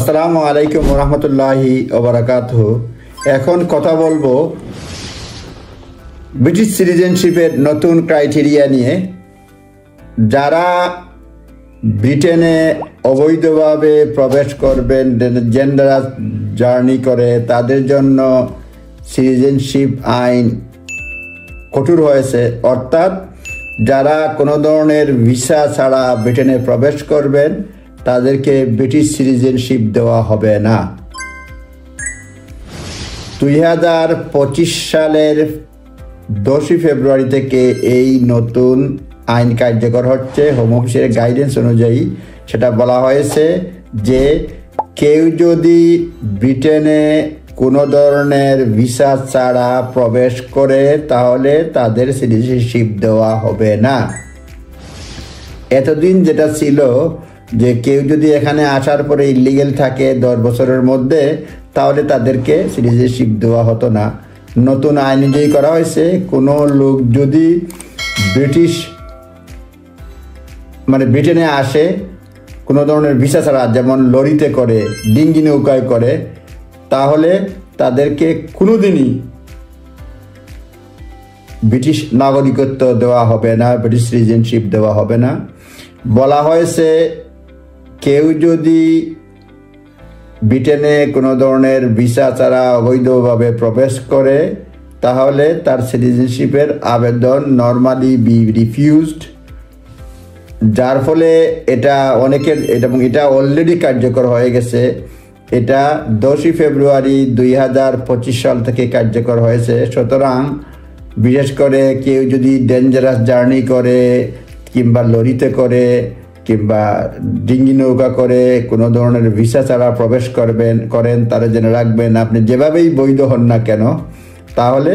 আসসালামু আলাইকুম রহমতুল্লাহি ওবারাকাতুহু। এখন কথা বলবো ব্রিটিশ সিটিজেনশিপের নতুন ক্রাইটেরিয়া নিয়ে। যারা ব্রিটেনে অবৈধভাবে প্রবেশ করবেন, জেন্ডারাস জার্নি করে, তাদের জন্য সিটিজেনশিপ আইন কঠোর হয়েছে। অর্থাৎ যারা কোনো ধরনের ভিসা ছাড়া ব্রিটেনে প্রবেশ করবেন তাদেরকে ব্রিটিশ সিটিজেনশিপ দেওয়া হবে না। 2025 সালের 10 ফেব্রুয়ারি থেকে এই নতুন আইন কার্যকর হচ্ছে। হোম অফিসের গাইডেন্স অনুযায়ী সেটা বলা হয়েছে যে কেউ যদি ব্রিটেনে কোনো ধরনের ভিসা ছাড়া প্রবেশ করে তাহলে তাদের সিটিজেনশিপ দেওয়া হবে না। এতদিন যেটা ছিল যে কেউ যদি এখানে আসার পরে ইলিগেল থাকে 10 বছরের মধ্যে তাহলে তাদেরকে সিটিজেনশিপ দেওয়া হতো না। নতুন আইন অনুযায়ী করা হয়েছে কোনো লোক যদি ব্রিটেনে আসে কোনো ধরনের ভিসা ছাড়া, যেমন লরিতে করে, ডিঙ্গি নৌকায় করে, তাহলে তাদেরকে কোনোদিনই ব্রিটিশ নাগরিকত্ব দেওয়া হবে না, ব্রিটিশ সিটিজেনশিপ দেওয়া হবে না। বলা হয়েছে কেউ যদি ব্রিটেনে কোনো ধরনের ভিসা ছাড়া অবৈধভাবে প্রবেশ করে তাহলে তার সিটিজেনশিপের আবেদন নর্মালি বি রিফিউজড। যার ফলে এটা অনেকের এবং এটা অলরেডি কার্যকর হয়ে গেছে। এটা 10 ফেব্রুয়ারি 2025 সাল থেকে কার্যকর হয়েছে। সুতরাং বিশেষ করে কেউ যদি ডেঞ্জারাস জার্নি করে কিংবা লরিতে করে কিংবা ডিঙ্গি নৌকা করে কোনো ধরনের ভিসা ছাড়া প্রবেশ করেন তারা জেনে রাখবেন, আপনি যেভাবেই বৈধ হন না কেন তাহলে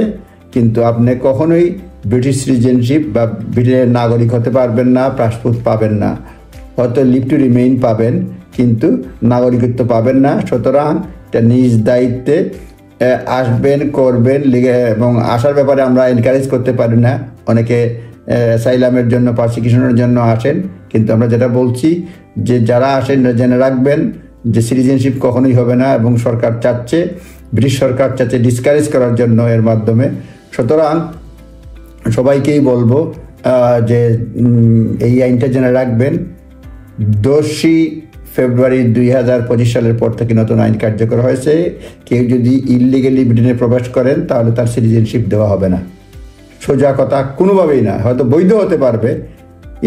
কিন্তু আপনি কখনোই ব্রিটিশ সিটিজেনশিপ বা ব্রিটেনের নাগরিক হতে পারবেন না, পাসপোর্ট পাবেন না। হয়তো লিভ টু রিমেইন পাবেন কিন্তু নাগরিকত্ব পাবেন না। সুতরাং এটা নিজ দায়িত্বে আসবেন, করবেন। এবং আসার ব্যাপারে আমরা এনকারেজ করতে পারি না। অনেকে অ্যাসাইলামের জন্য, পারসিকিউশনের জন্য আসেন, কিন্তু আমরা যেটা বলছি যে যারা আসেন জেনে রাখবেন যে সিটিজেনশিপ কখনোই হবে না এবং সরকার চাচ্ছে, ব্রিটিশ সরকার চাচ্ছে ডিসকারেজ করার জন্য এর মাধ্যমে। সুতরাং সবাইকেই বলবো যে এই আইনটা জেনে রাখবেন। 10 ফেব্রুয়ারি 2025 সালের পর থেকে নতুন আইন কার্যকর হয়েছে। কেউ যদি ইললিগেলি ব্রিটেনে প্রবেশ করেন তাহলে তার সিটিজেনশিপ দেওয়া হবে না। সোজা কথা, কোনোভাবেই না। হয়তো বৈধ হতে পারবে,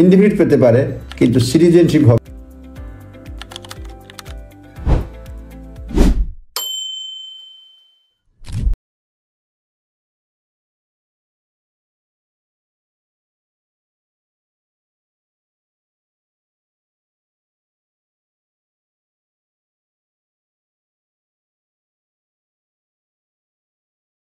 ইনডিফিনিট পেতে পারে, কিন্তু সিটিজেনশিপ হবে।